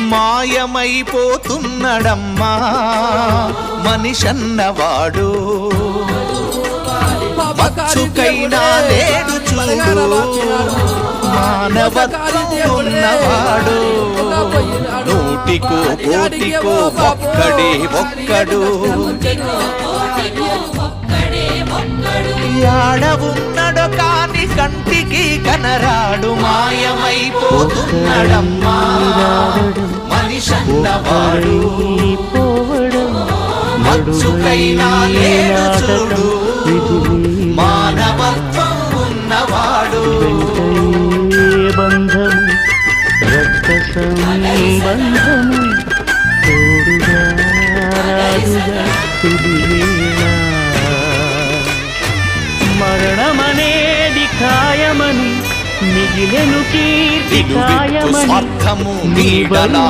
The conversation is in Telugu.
మాయమైపోతున్నడమ్మా మనిషన్నవాడు మచ్చుకైనా లేడు చూడు మానవత్వం ఉన్నవాడు నూటికో కోటికో ఒక్కడే ఒక్కడు యాడవున్నడో కాని కంటికి కనరాడు మాయమైపోతున్నడమ్మా మనిషన్నవాడు మచ్చుకైనా లేడు చూడు మానవత్వం ఉన్నవాడు బంధము రక్త సంబంధము తోడుగా రాదుగా తుదివేళ మరణమనేది ఖాయమని మిగిలెను కీర్తి ఖాయమని స్వార్థము నీడలా